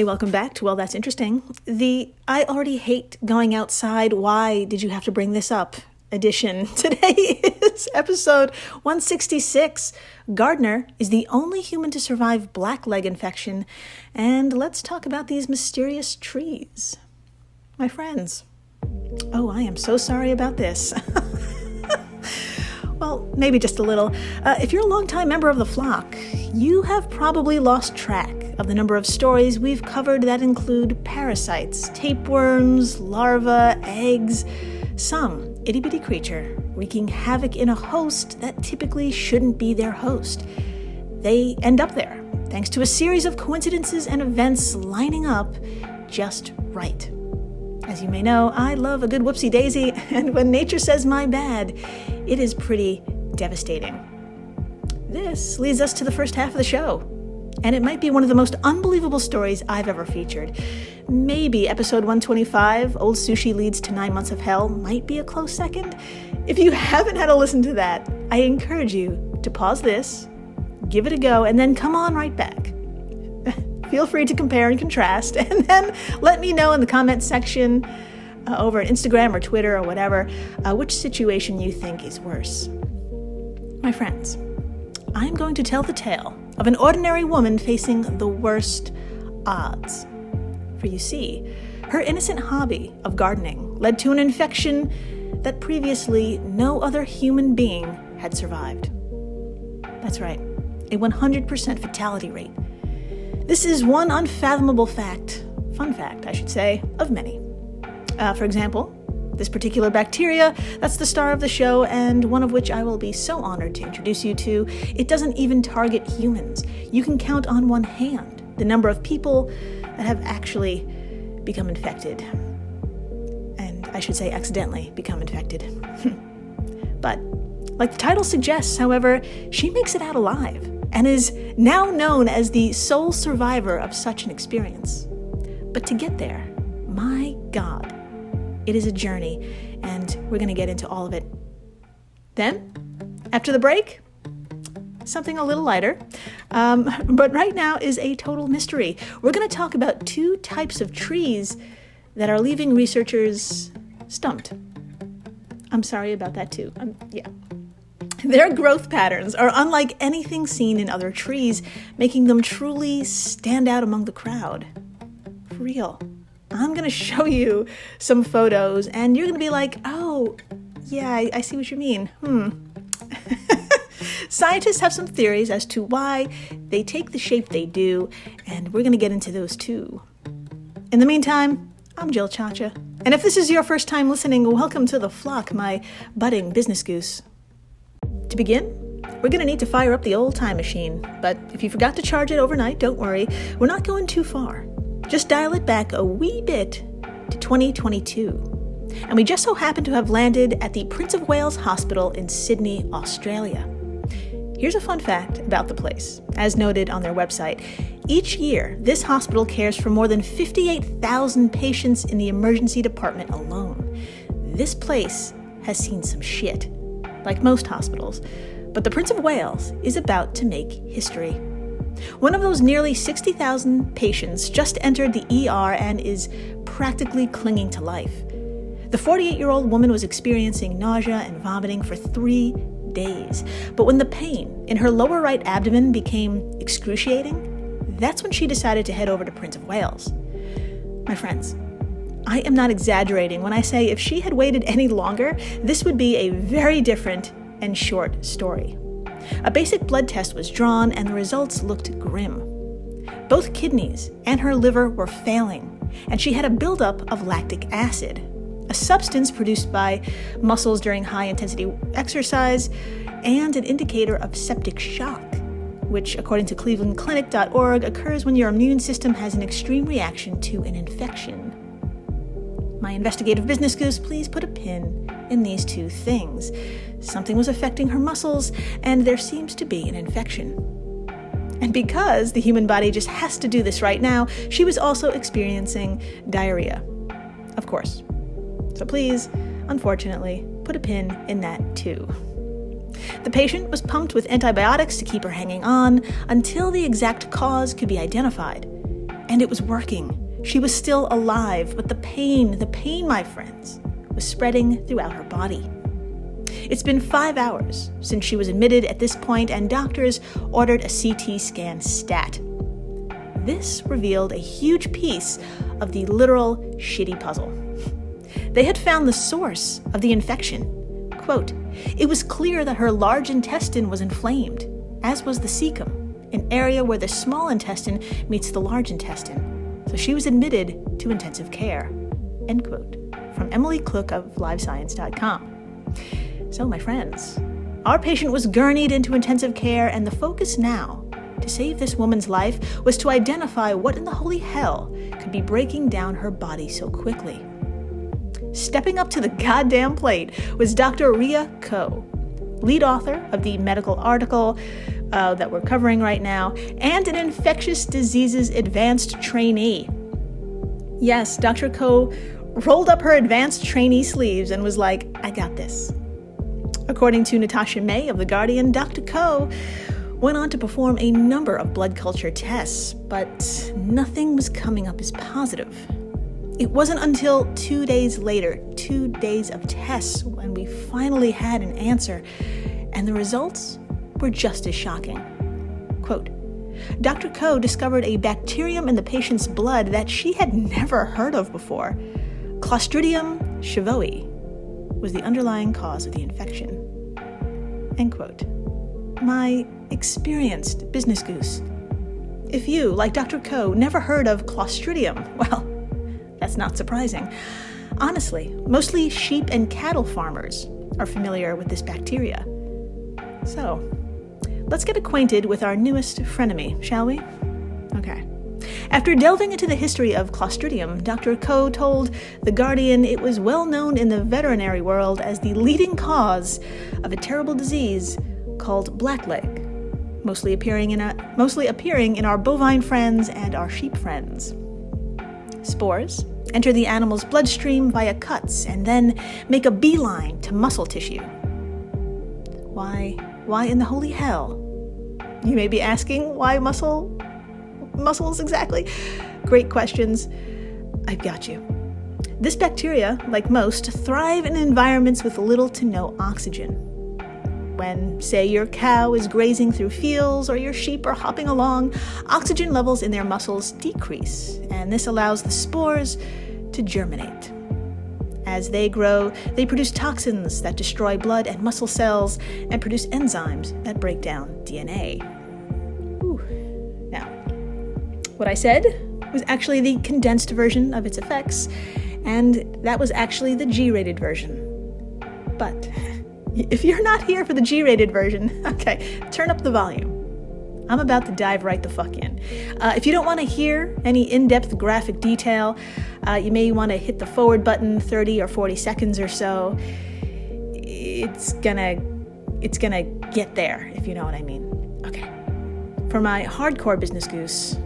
Hey, welcome back to Well, That's Interesting. The I already hate going outside, why did you have to bring this up edition. Today is episode 166. Gardner is the only human to survive blackleg infection, and let's talk about these mysterious trees. My friends, oh, I am so sorry about this. Well, maybe just a little. If you're a longtime member of the flock, you have probably lost track of the number of stories we've covered that include parasites, tapeworms, larvae, eggs, some itty-bitty creature wreaking havoc in a host that typically shouldn't be their host. They end up there, thanks to a series of coincidences and events lining up just right. As you may know, I love a good whoopsie-daisy, and when nature says my bad, it is pretty devastating. This leads us to the first half of the show, and it might be one of the most unbelievable stories I've ever featured. Maybe episode 125, Old Sushi Leads to 9 Months of Hell, might be a close second. If you haven't had a listen to that, I encourage you to pause this, give it a go, and then come on right back. Feel free to compare and contrast, and then let me know in the comment section over at Instagram or Twitter or whatever, which situation you think is worse. My friends, I'm going to tell the tale of an ordinary woman facing the worst odds. For you see, her innocent hobby of gardening led to an infection that previously no other human being had survived. That's right, a 100% fatality rate. This is one unfathomable fun fact, I should say, of many. For example, this particular bacteria, that's the star of the show, and one of which I will be so honored to introduce you to, it doesn't even target humans. You can count on one hand the number of people that have actually become infected. And I should say accidentally become infected. But, like the title suggests, however, she makes it out alive and is now known as the sole survivor of such an experience. But to get there, my God, it is a journey, and we're going to get into all of it. Then, after the break, something a little lighter, but right now is a total mystery. We're going to talk about two types of trees that are leaving researchers stumped. I'm sorry about that too. Their growth patterns are unlike anything seen in other trees, making them truly stand out among the crowd. For real. I'm going to show you some photos, and you're going to be like, oh, yeah, I see what you mean. Scientists have some theories as to why they take the shape they do, and we're going to get into those too. In the meantime, I'm Jill Chacha, and if this is your first time listening, welcome to the flock, my budding business goose. To begin, we're going to need to fire up the old time machine, but if you forgot to charge it overnight, don't worry, we're not going too far. Just dial it back a wee bit to 2022. And we just so happen to have landed at the Prince of Wales Hospital in Sydney, Australia. Here's a fun fact about the place. As noted on their website, each year, this hospital cares for more than 58,000 patients in the emergency department alone. This place has seen some shit, like most hospitals, but the Prince of Wales is about to make history. One of those nearly 60,000 patients just entered the ER and is practically clinging to life. The 48-year-old woman was experiencing nausea and vomiting for 3 days, but when the pain in her lower right abdomen became excruciating, that's when she decided to head over to Prince of Wales. My friends, I am not exaggerating when I say if she had waited any longer, this would be a very different and short story. A basic blood test was drawn, and the results looked grim. Both kidneys and her liver were failing, and she had a buildup of lactic acid, a substance produced by muscles during high-intensity exercise, and an indicator of septic shock, which, according to clevelandclinic.org, occurs when your immune system has an extreme reaction to an infection. My investigative business goose, please put a pin in these two things. Something was affecting her muscles, and there seems to be an infection. And because the human body just has to do this right now, she was also experiencing diarrhea. Of course. So please, unfortunately, put a pin in that too. The patient was pumped with antibiotics to keep her hanging on until the exact cause could be identified. And it was working. She was still alive, but the pain, my friends, was spreading throughout her body. It's been 5 hours since she was admitted at this point, and doctors ordered a CT scan stat. This revealed a huge piece of the literal shitty puzzle. They had found the source of the infection. Quote, "It was clear that her large intestine was inflamed, as was the cecum, an area where the small intestine meets the large intestine. So she was admitted to intensive care." End quote. From Emily Klook of LiveScience.com. So, my friends, our patient was gurneyed into intensive care, and the focus now, to save this woman's life, was to identify what in the holy hell could be breaking down her body so quickly. Stepping up to the goddamn plate was Dr. Ria Ko, lead author of the medical article that we're covering right now, and an infectious diseases advanced trainee. Yes, Dr. Ko rolled up her advanced trainee sleeves and was like, "I got this." According to Natasha May of The Guardian, Dr. Ko went on to perform a number of blood culture tests, but nothing was coming up as positive. It wasn't until 2 days later, 2 days of tests, when we finally had an answer, and the results were just as shocking. Quote, Dr. Ko discovered a bacterium in the patient's blood that she had never heard of before. Clostridium chivoi was the underlying cause of the infection. End quote. My experienced business goose. If you, like Dr. Ko, never heard of Clostridium, well, that's not surprising. Honestly, mostly sheep and cattle farmers are familiar with this bacteria. So, let's get acquainted with our newest frenemy, shall we? Okay. After delving into the history of Clostridium, Dr. Ko told The Guardian it was well known in the veterinary world as the leading cause of a terrible disease called Blackleg, mostly appearing in our bovine friends and our sheep friends. Spores enter the animal's bloodstream via cuts and then make a beeline to muscle tissue. Why in the holy hell? You may be asking, why muscles exactly? Great questions. I've got you. This bacteria, like most, thrive in environments with little to no oxygen. When, say, your cow is grazing through fields or your sheep are hopping along, oxygen levels in their muscles decrease, and this allows the spores to germinate. As they grow, they produce toxins that destroy blood and muscle cells and produce enzymes that break down DNA. Now, what I said was actually the condensed version of its effects, and that was actually the G-rated version. But if you're not here for the G-rated version, okay, turn up the volume. I'm about to dive right the fuck in. If you don't want to hear any in-depth graphic detail, you may want to hit the forward button 30 or 40 seconds or so. It's gonna get there, if you know what I mean. Okay. For my hardcore business goose,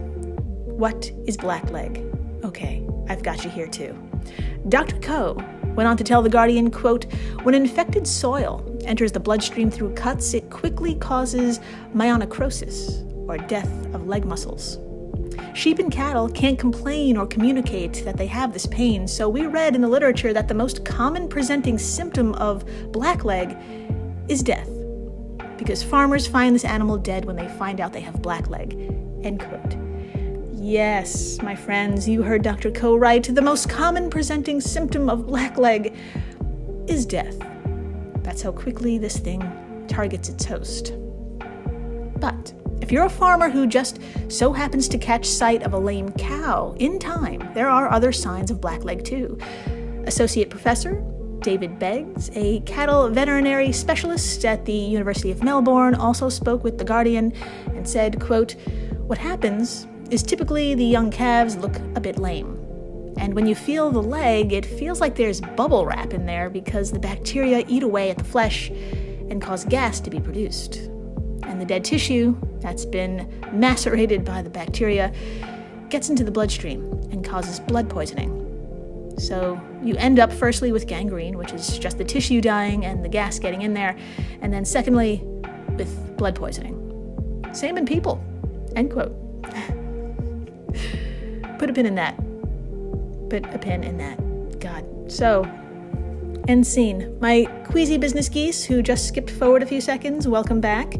what is Blackleg? Okay, I've got you here too. Dr. Ko went on to tell The Guardian, quote, when infected soil enters the bloodstream through cuts, it quickly causes myonecrosis, or death of leg muscles. Sheep and cattle can't complain or communicate that they have this pain, so we read in the literature that the most common presenting symptom of blackleg is death, because farmers find this animal dead when they find out they have blackleg, end quote. Yes, my friends, you heard Dr. Ko right. The most common presenting symptom of blackleg is death. That's how quickly this thing targets its host. But if you're a farmer who just so happens to catch sight of a lame cow in time, there are other signs of blackleg too. Associate Professor David Beggs, a cattle veterinary specialist at the University of Melbourne, also spoke with The Guardian and said, quote, what happens is typically the young calves look a bit lame. And when you feel the leg, it feels like there's bubble wrap in there because the bacteria eat away at the flesh and cause gas to be produced. And the dead tissue that's been macerated by the bacteria gets into the bloodstream and causes blood poisoning. So you end up firstly with gangrene, which is just the tissue dying and the gas getting in there, and then secondly with blood poisoning. Same in people, end quote. Put a pin in that. Put a pin in that. God. So, end scene. My queasy business geese who just skipped forward a few seconds, welcome back.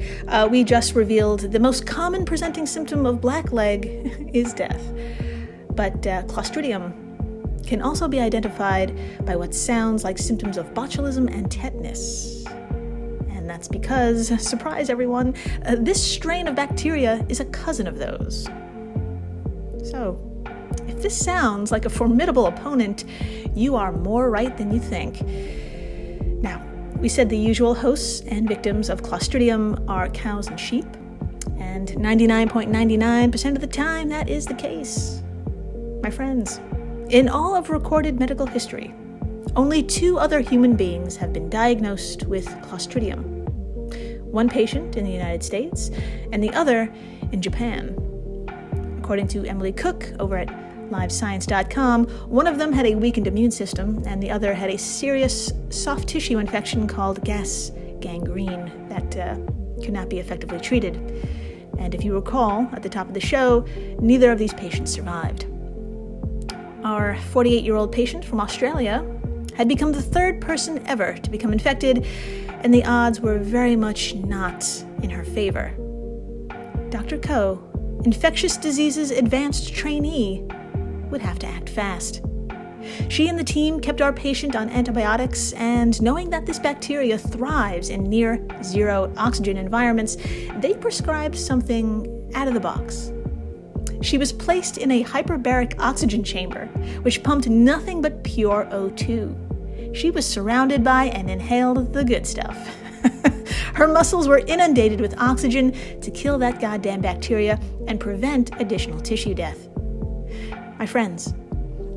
We just revealed the most common presenting symptom of blackleg is death. But Clostridium can also be identified by what sounds like symptoms of botulism and tetanus. And that's because, surprise everyone, this strain of bacteria is a cousin of those. So, if this sounds like a formidable opponent, you are more right than you think. Now, we said the usual hosts and victims of Clostridium are cows and sheep, and 99.99% of the time that is the case. My friends, in all of recorded medical history, only 2 other human beings have been diagnosed with Clostridium. One patient in the United States, and the other in Japan. According to Emily Cook over at livescience.com, one of them had a weakened immune system, and the other had a serious soft tissue infection called gas gangrene that could not be effectively treated. And if you recall, at the top of the show, neither of these patients survived. Our 48-year-old patient from Australia had become the 3rd person ever to become infected, and the odds were very much not in her favor. Dr. Ko, infectious diseases advanced trainee, would have to act fast. She and the team kept our patient on antibiotics, and knowing that this bacteria thrives in near-zero oxygen environments, they prescribed something out of the box. She was placed in a hyperbaric oxygen chamber, which pumped nothing but pure O2. She was surrounded by and inhaled the good stuff. Her muscles were inundated with oxygen to kill that goddamn bacteria and prevent additional tissue death. My friends,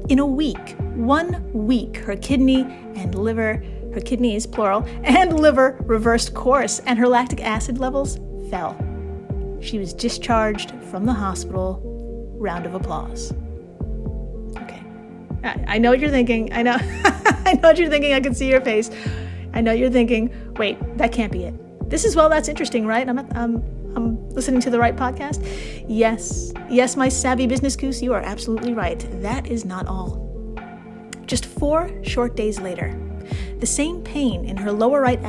in a week, 1 week, her kidneys, plural, and liver reversed course, and her lactic acid levels fell. She was discharged from the hospital. Round of applause. Okay. I know what you're thinking. I know. I know what you're thinking. I can see your face. I know you're thinking, wait, that can't be it. This is, well, that's interesting, right? I'm listening to the right podcast. Yes, my savvy business goose, you are absolutely right. That is not all. Just 4 short days later, the same pain in her lower right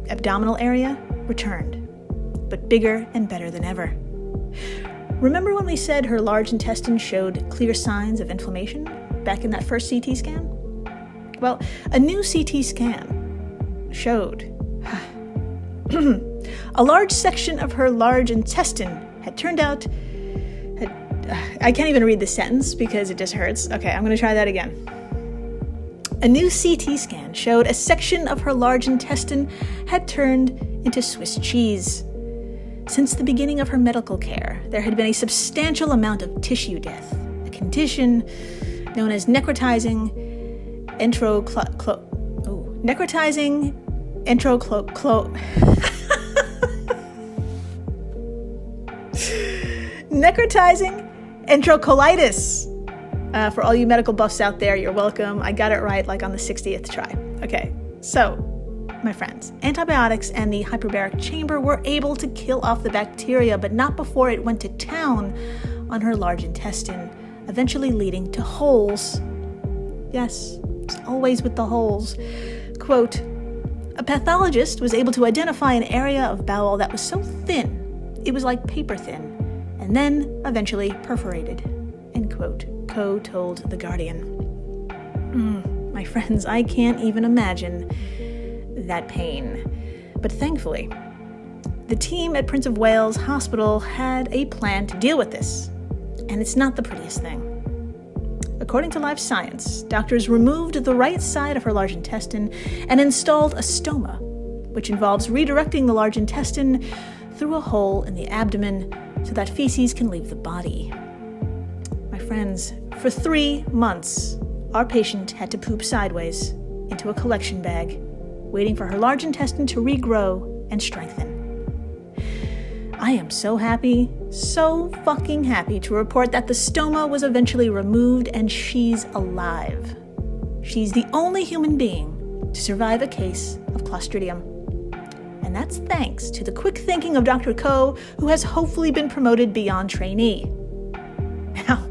abdominal area returned, but bigger and better than ever. Remember when we said her large intestine showed clear signs of inflammation back in that first CT scan? Well, a new CT scan showed a large section of her large intestine had turned out... I can't even read the sentence because it just hurts. Okay, I'm going to try that again. A new CT scan showed a section of her large intestine had turned into Swiss cheese. Since the beginning of her medical care, there had been a substantial amount of tissue death, a condition known as necrotizing enterocolitis. For all you medical buffs out there, you're welcome. I got it right like on the 60th try. Okay, so, my friends, antibiotics and the hyperbaric chamber were able to kill off the bacteria, but not before it went to town on her large intestine, eventually leading to holes. Yes, it's always with the holes. Quote, a pathologist was able to identify an area of bowel that was so thin, it was like paper thin, and then eventually perforated, end quote, Ko told The Guardian. My friends, I can't even imagine that pain. But thankfully, the team at Prince of Wales Hospital had a plan to deal with this, and it's not the prettiest thing. According to Live Science, doctors removed the right side of her large intestine and installed a stoma, which involves redirecting the large intestine through a hole in the abdomen so that feces can leave the body. My friends, for 3 months, our patient had to poop sideways into a collection bag, waiting for her large intestine to regrow and strengthen. I am so fucking happy to report that the stoma was eventually removed and she's alive. She's the only human being to survive a case of Clostridium. And that's thanks to the quick thinking of Dr. Ko, who has hopefully been promoted beyond trainee. Now,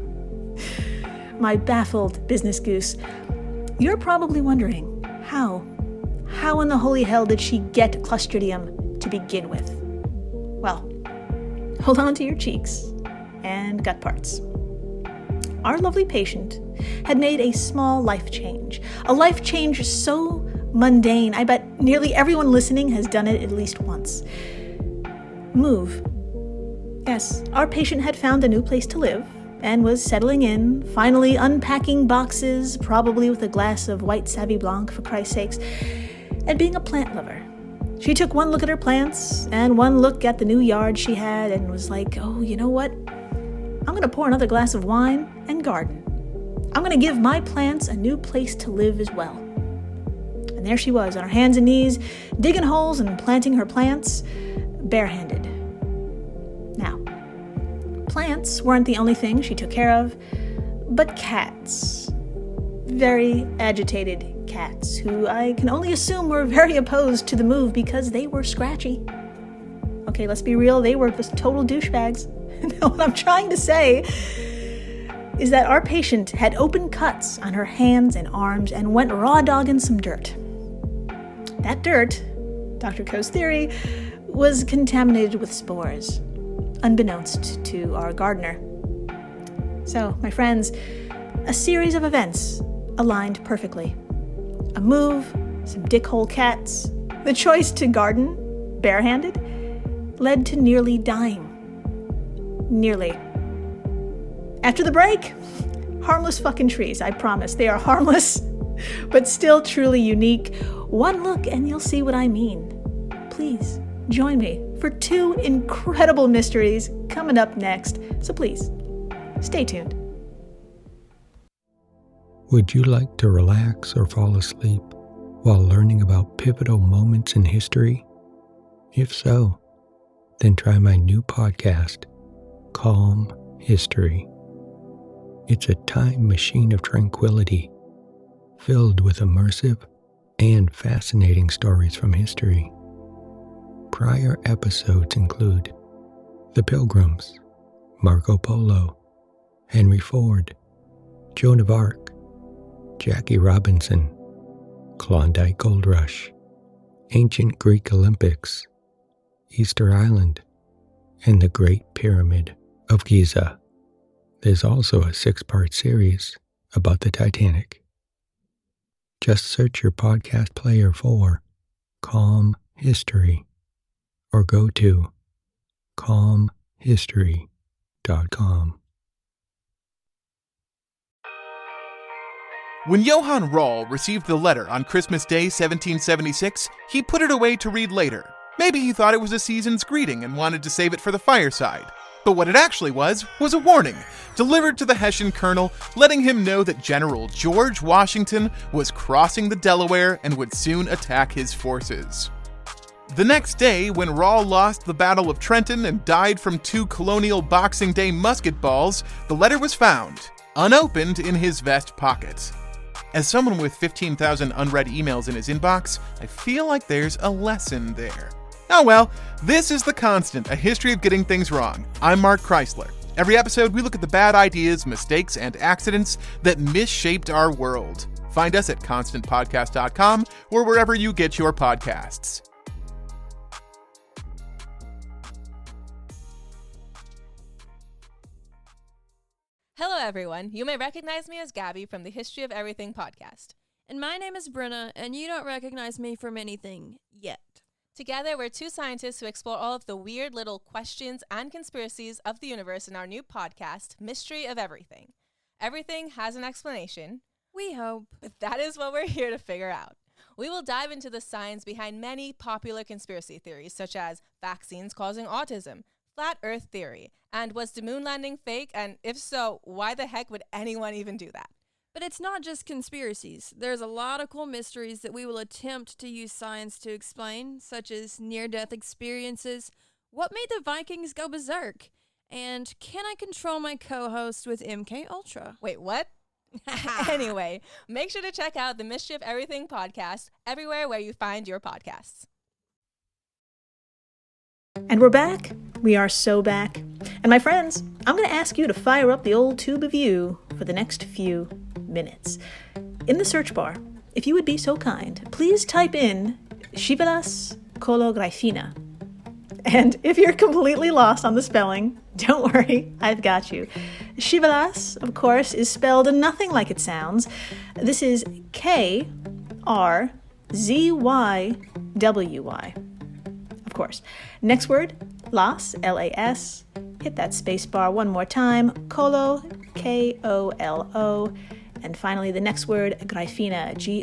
my baffled business goose. You're probably wondering, how in the holy hell did she get Clostridium to begin with? Well, hold on to your cheeks and gut parts. Our lovely patient had made a small life change. A life change so mundane, I bet nearly everyone listening has done it at least once. Move. Yes, our patient had found a new place to live and was settling in, finally unpacking boxes, probably with a glass of white Savy Blanc, for Christ's sakes, and being a plant lover. She took one look at her plants and one look at the new yard she had and was like, oh, you know what? I'm going to pour another glass of wine and garden. I'm going to give my plants a new place to live as well. And there she was on her hands and knees, digging holes and planting her plants, barehanded. Now, plants weren't the only thing she took care of, but cats. Very agitated cats, who I can only assume were very opposed to the move because they were scratchy. Okay, let's be real, they were just total douchebags. Now, what I'm trying to say is that our patient had open cuts on her hands and arms and went raw dogging some dirt. That dirt, Dr. Coe's theory, was contaminated with spores, unbeknownst to our gardener. So, my friends, a series of events aligned perfectly. A move, some dickhole cats, the choice to garden, barehanded, led to nearly dying. Nearly. After the break, harmless fucking trees, I promise. They are harmless, but still truly unique. One look and you'll see what I mean. Please join me for 2 incredible mysteries coming up next. So please, stay tuned. Would you like to relax or fall asleep while learning about pivotal moments in history? If so, then try my new podcast, Calm History. It's a time machine of tranquility, filled with immersive and fascinating stories from history. Prior episodes include The Pilgrims, Marco Polo, Henry Ford, Joan of Arc, Jackie Robinson, Klondike Gold Rush, Ancient Greek Olympics, Easter Island, and the Great Pyramid of Giza. There's also a 6-part series about the Titanic. Just search your podcast player for Calm History or go to calmhistory.com. When Johann Rall received the letter on Christmas Day 1776, he put it away to read later. Maybe he thought it was a season's greeting and wanted to save it for the fireside. But what it actually was a warning, delivered to the Hessian colonel, letting him know that General George Washington was crossing the Delaware and would soon attack his forces. The next day, when Rall lost the Battle of Trenton and died from 2 colonial Boxing Day musket balls, the letter was found, unopened, in his vest pocket. As someone with 15,000 unread emails in his inbox, I feel like there's a lesson there. Oh well, this is The Constant, a history of getting things wrong. I'm Mark Chrysler. Every episode, we look at the bad ideas, mistakes, and accidents that misshaped our world. Find us at constantpodcast.com or wherever you get your podcasts. Hello everyone, you may recognize me as Gabby from the History of Everything podcast. And my name is Brenna, and you don't recognize me from anything yet. Together, we're 2 scientists who explore all of the weird little questions and conspiracies of the universe in our new podcast, Mystery of Everything. Everything has an explanation. We hope. But that is what we're here to figure out. We will dive into the science behind many popular conspiracy theories, such as vaccines causing autism, flat earth theory, and was the moon landing fake? And if so, why the heck would anyone even do that? But it's not just conspiracies. There's a lot of cool mysteries that we will attempt to use science to explain, such as near-death experiences, what made the Vikings go berserk, and can I control my co-host with MK Ultra? Wait, what? Anyway, make sure to check out the Mystery of Everything podcast everywhere where you find your podcasts. And we're back. We are so back. And my friends, I'm going to ask you to fire up the old tube of you for the next few minutes. In the search bar, if you would be so kind, please type in Shivelas Kolographina. And if you're completely lost on the spelling, don't worry, I've got you. Shivelas, of course, is spelled nothing like it sounds. This is K-R-Z-Y-W-Y. Of course. Next word, las, L-A-S. Hit that space bar one more time. Kolo, K-O-L-O. And finally, the next word, Gryphina, G-R-Y-F-I-N-A.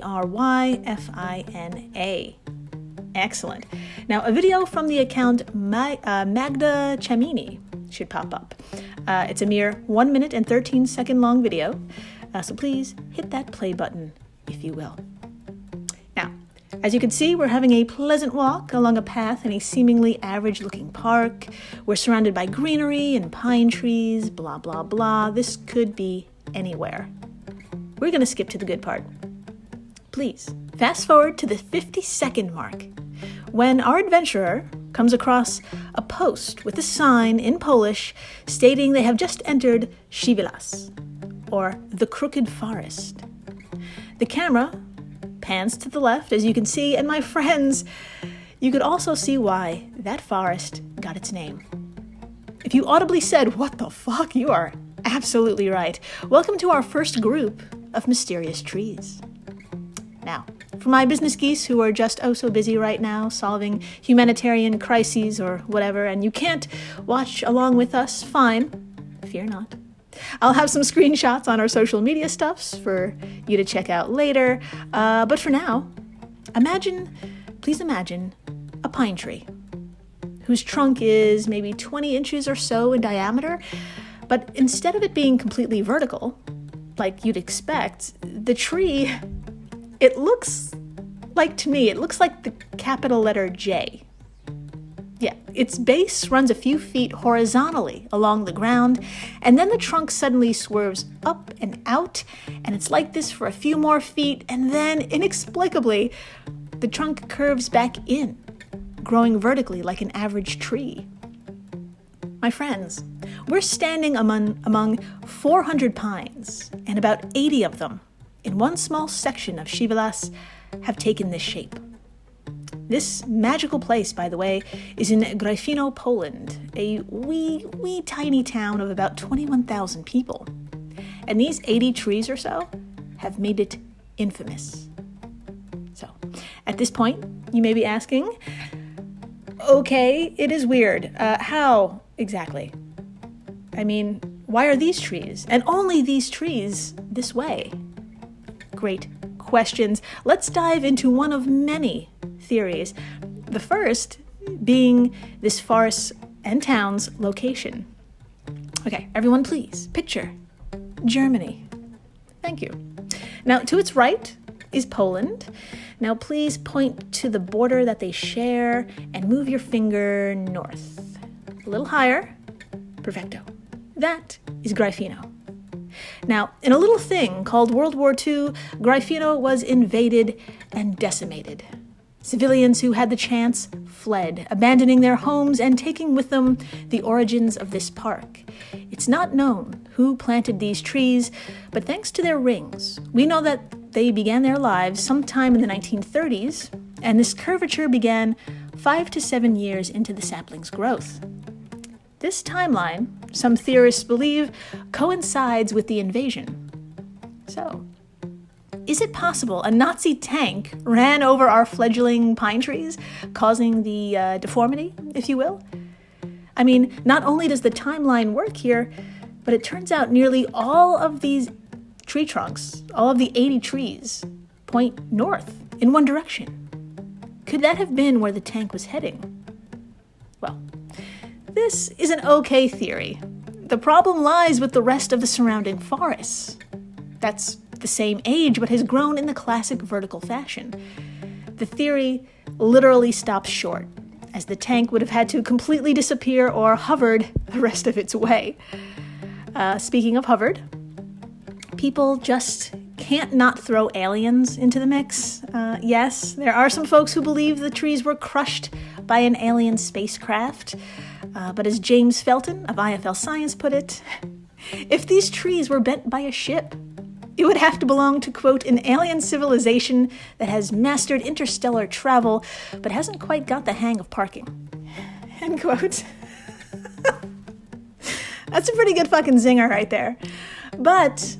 Excellent. Now, a video from the account Magda Chamini should pop up. It's a mere 1 minute and 13 second long video. So please hit that play button, if you will. Now, as you can see, we're having a pleasant walk along a path in a seemingly average-looking park. We're surrounded by greenery and pine trees, blah, blah, blah. This could be anywhere. We're going to skip to the good part. Please, fast forward to the 50-second mark, when our adventurer comes across a post with a sign in Polish stating they have just entered Shivelas, or the Crooked Forest. The camera pans to the left, as you can see, and my friends, you could also see why that forest got its name. If you audibly said, "What the fuck?" you are absolutely right. Welcome to our first group of mysterious trees. Now, for my business geese who are just oh so busy right now solving humanitarian crises or whatever, and you can't watch along with us, fine, fear not. I'll have some screenshots on our social media stuffs for you to check out later, but for now, please imagine a pine tree whose trunk is maybe 20 inches or so in diameter, but instead of it being completely vertical, like you'd expect, the tree, it looks like the capital letter J. Yeah, its base runs a few feet horizontally along the ground, and then the trunk suddenly swerves up and out, and it's like this for a few more feet, and then, inexplicably, the trunk curves back in, growing vertically like an average tree. My friends, we're standing among 400 pines, and about 80 of them, in one small section of Shivelas, have taken this shape. This magical place, by the way, is in Gryfino, Poland, a wee tiny town of about 21,000 people. And these 80 trees or so have made it infamous. So, at this point, you may be asking, okay, it is weird. How exactly? I mean, why are these trees, and only these trees, this way? Great questions. Let's dive into one of many theories. The first being this forest and town's location. Okay, everyone please picture Germany. Thank you. Now, to its right is Poland. Now, please point to the border that they share and move your finger north. A little higher. Perfecto. That is Gryfino. Now, in a little thing called World War II, Gryfino was invaded and decimated. Civilians who had the chance fled, abandoning their homes and taking with them the origins of this park. It's not known who planted these trees, but thanks to their rings, we know that they began their lives sometime in the 1930s, and this curvature began 5 to 7 years into the sapling's growth. This timeline, some theorists believe, coincides with the invasion. So, is it possible a Nazi tank ran over our fledgling pine trees, causing the deformity, if you will? I mean, not only does the timeline work here, but it turns out nearly all of these tree trunks, all of the 80 trees, point north in one direction. Could that have been where the tank was heading? Well, this is an okay theory. The problem lies with the rest of the surrounding forests. That's the same age, but has grown in the classic vertical fashion. The theory literally stops short, as the tank would have had to completely disappear or hovered the rest of its way. Speaking of hovered, people just can't not throw aliens into the mix. Yes, there are some folks who believe the trees were crushed by an alien spacecraft. But as James Felton of IFL Science put it, if these trees were bent by a ship, it would have to belong to, quote, an alien civilization that has mastered interstellar travel, but hasn't quite got the hang of parking. End quote. That's a pretty good fucking zinger right there. But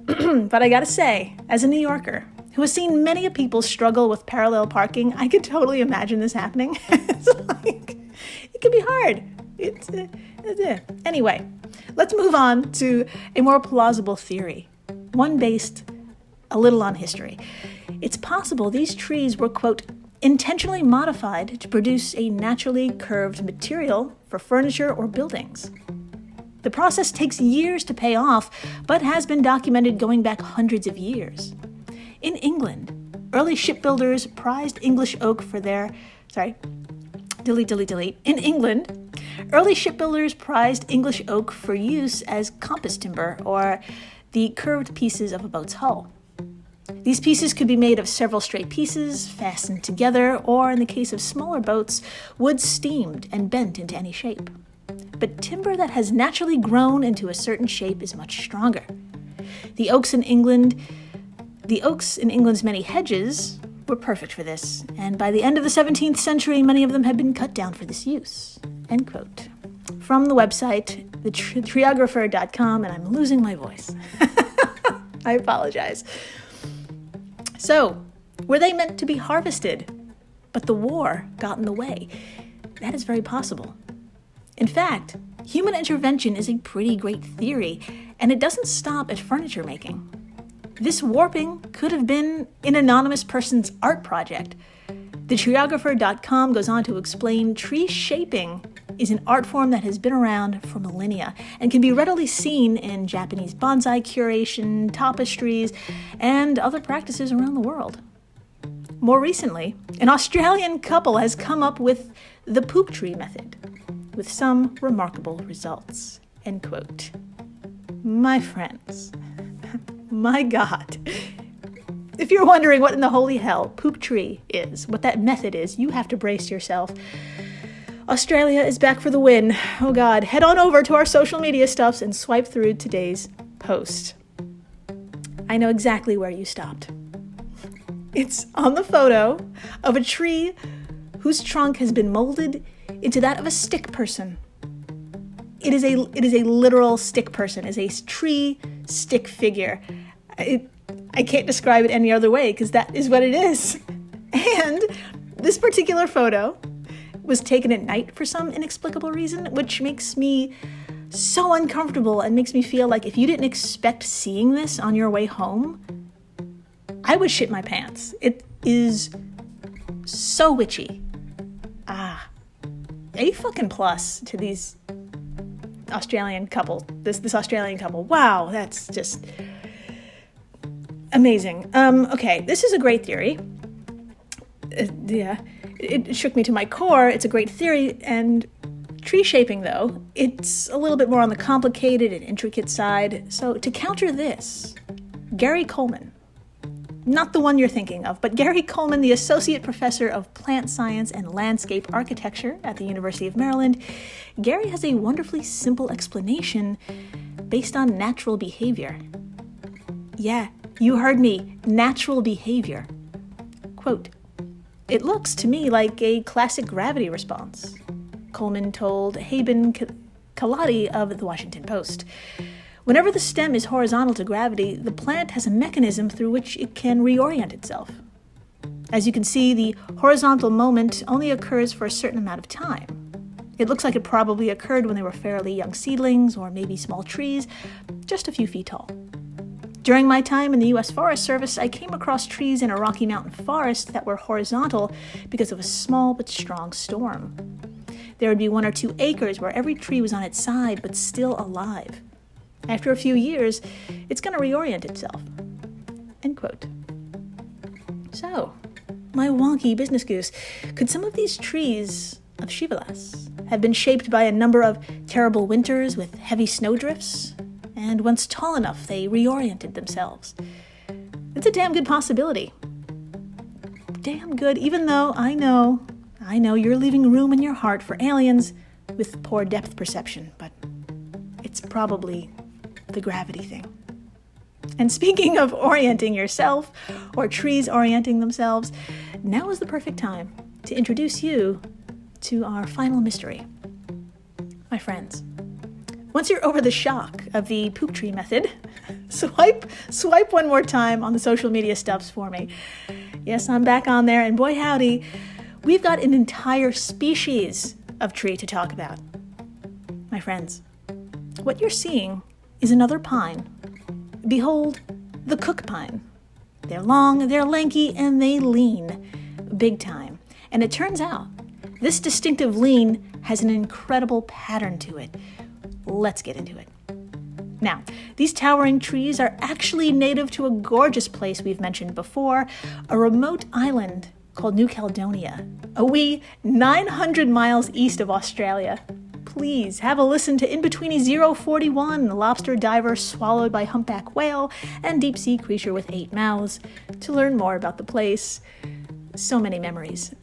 I gotta say, as a New Yorker who has seen many people struggle with parallel parking, I could totally imagine this happening. It's like, it can be hard. Anyway, let's move on to a more plausible theory, one based a little on history. It's possible these trees were, quote, intentionally modified to produce a naturally curved material for furniture or buildings. The process takes years to pay off, but has been documented going back hundreds of years. In England, early shipbuilders prized English oak for their... In England, early shipbuilders prized English oak for use as compass timber, or the curved pieces of a boat's hull. These pieces could be made of several straight pieces, fastened together, or in the case of smaller boats, wood steamed and bent into any shape. But timber that has naturally grown into a certain shape is much stronger. The oaks in England's many hedges were perfect for this, and by the end of the 17th century, many of them had been cut down for this use. End quote. From the website, treeographer.com, and I'm losing my voice. I apologize. So, were they meant to be harvested, but the war got in the way? That is very possible. In fact, human intervention is a pretty great theory, and it doesn't stop at furniture making. This warping could have been an anonymous person's art project. The treeographer.com goes on to explain tree shaping is an art form that has been around for millennia and can be readily seen in Japanese bonsai curation, tapestries, and other practices around the world. More recently, an Australian couple has come up with the poop tree method, with some remarkable results. End quote. My friends, my God. If you're wondering what in the holy hell poop tree is, what that method is, you have to brace yourself. Australia is back for the win. Oh God, head on over to our social media stuffs and swipe through today's post. I know exactly where you stopped. It's on the photo of a tree whose trunk has been molded into that of a stick person. It is a literal stick person. It's a tree stick figure. I can't describe it any other way because that is what it is. And this particular photo was taken at night for some inexplicable reason, which makes me so uncomfortable and makes me feel like if you didn't expect seeing this on your way home, I would shit my pants. It is so witchy. A fucking plus to these Australian couple. This Australian couple. Wow, that's just amazing. Okay, this is a great theory. It shook me to my core. It's a great theory, and tree shaping, though, it's a little bit more on the complicated and intricate side. So to counter this, Gary Coleman, not the one you're thinking of, but Gary Coleman, the Associate Professor of Plant Science and Landscape Architecture at the University of Maryland, Gary has a wonderfully simple explanation based on natural behavior. Yeah, you heard me, natural behavior. Quote, "It looks to me like a classic gravity response," Coleman told Haben Kaladi of the Washington Post. "Whenever the stem is horizontal to gravity, the plant has a mechanism through which it can reorient itself. As you can see, the horizontal moment only occurs for a certain amount of time. It looks like it probably occurred when they were fairly young seedlings or maybe small trees, just a few feet tall. During my time in the U.S. Forest Service, I came across trees in a Rocky Mountain forest that were horizontal because of a small but strong storm. There would be 1 or 2 acres where every tree was on its side but still alive. After a few years, it's going to reorient itself." End quote. So, my wonky business goose, could some of these trees of Shivalas have been shaped by a number of terrible winters with heavy snowdrifts? And once tall enough, they reoriented themselves. It's a damn good possibility. Damn good, even though I know I know you're leaving room in your heart for aliens with poor depth perception, but it's probably the gravity thing. And speaking of orienting yourself, or trees orienting themselves, now is the perfect time to introduce you to our final mystery. My friends, once you're over the shock of the poop tree method, swipe one more time on the social media stuffs for me. Yes, I'm back on there, and boy howdy, we've got an entire species of tree to talk about. My friends, what you're seeing is another pine. Behold, the cook pine. They're long, they're lanky, and they lean big time. And it turns out, this distinctive lean has an incredible pattern to it. Let's get into it. Now, these towering trees are actually native to a gorgeous place we've mentioned before, a remote island called New Caledonia, a wee 900 miles east of Australia. Please have a listen to In-Betweenie 041, lobster diver swallowed by humpback whale, and deep-sea creature with 8 mouths, to learn more about the place. So many memories.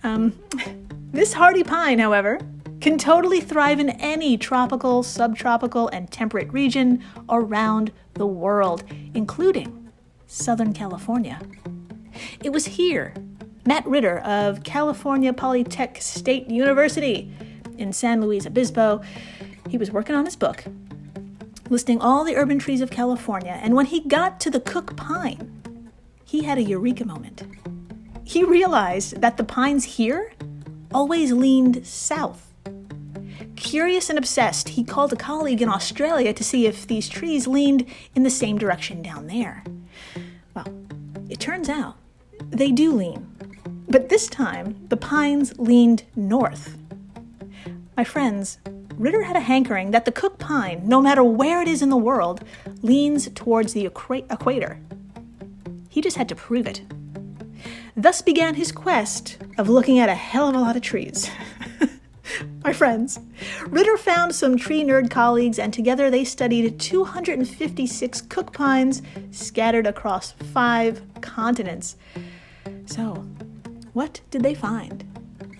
This hardy pine, however, can totally thrive in any tropical, subtropical, and temperate region around the world, including Southern California. It was here Matt Ritter of California Polytech State University in San Luis Obispo, he was working on his book, listing all the urban trees of California, and when he got to the cook pine, he had a eureka moment. He realized that the pines here always leaned south. Curious and obsessed, he called a colleague in Australia to see if these trees leaned in the same direction down there. Well, it turns out they do lean, but this time the pines leaned north. My friends, Ritter had a hankering that the cook pine, no matter where it is in the world, leans towards the equator. He just had to prove it. Thus began his quest of looking at a hell of a lot of trees. My friends, Ritter found some tree nerd colleagues, and together they studied 256 cook pines scattered across 5 continents. So, what did they find?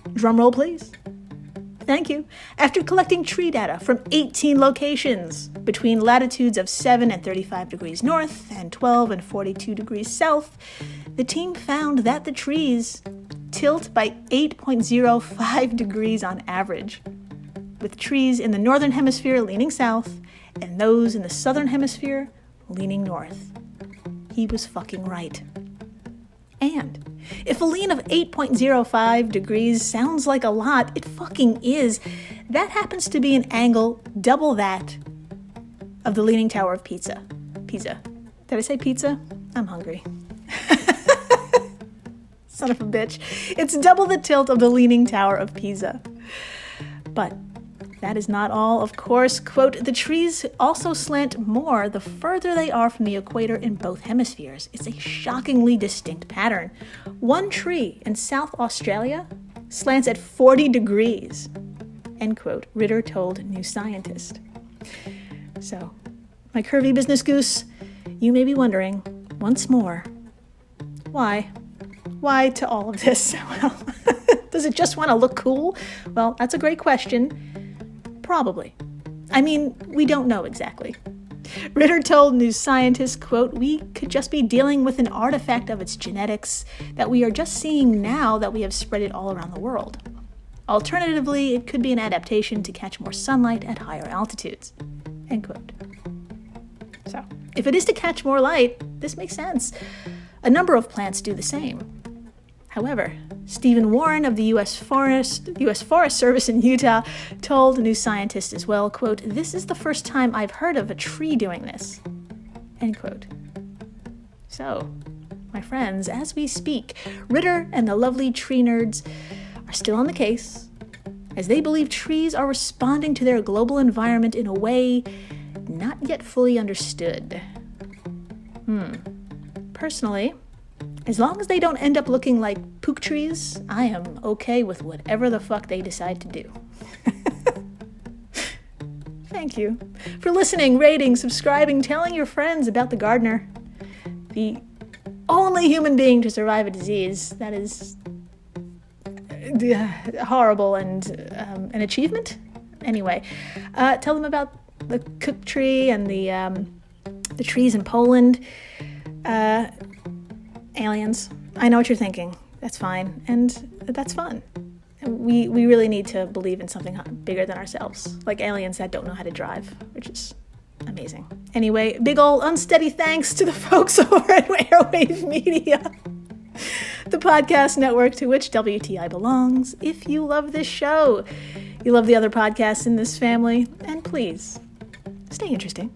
Drumroll, please. Thank you. After collecting tree data from 18 locations between latitudes of 7 and 35 degrees north and 12 and 42 degrees south, the team found that the trees tilt by 8.05 degrees on average, with trees in the northern hemisphere leaning south and those in the southern hemisphere leaning north. He was fucking right. And if a lean of 8.05 degrees sounds like a lot, it fucking is. That happens to be an angle double that of the Leaning Tower of Pisa. Did I say pizza? I'm hungry. Son of a bitch. It's double the tilt of the Leaning Tower of Pisa. But that is not all, of course. Quote, the trees also slant more the further they are from the equator in both hemispheres. It's a shockingly distinct pattern. One tree in South Australia slants at 40 degrees, end quote, Ritter told New Scientist. So, my curvy business goose, you may be wondering, once more, why? Why to all of this? Well, does it just want to look cool? Well, that's a great question. Probably. I mean, we don't know exactly. Ritter told New Scientist, quote, we could just be dealing with an artifact of its genetics that we are just seeing now that we have spread it all around the world. Alternatively, it could be an adaptation to catch more sunlight at higher altitudes, end quote. So, if it is to catch more light, this makes sense. A number of plants do the same. However, Stephen Warren of the U.S. Forest Service in Utah told New Scientist as well, quote, this is the first time I've heard of a tree doing this, end quote. So, my friends, as we speak, Ritter and the lovely tree nerds are still on the case, as they believe trees are responding to their global environment in a way not yet fully understood. Personally, as long as they don't end up looking like pook trees, I am okay with whatever the fuck they decide to do. Thank you for listening, rating, subscribing, telling your friends about the gardener, the only human being to survive a disease that is horrible and an achievement. Anyway, tell them about the cook tree and the trees in Poland. Aliens. I know what you're thinking. That's fine, and that's fun. We really need to believe in something bigger than ourselves, like aliens that don't know how to drive, which is amazing. Anyway, big ol' unsteady thanks to the folks over at Airwave Media, the podcast network to which WTI belongs. If you love this show, you love the other podcasts in this family, and please, stay interesting.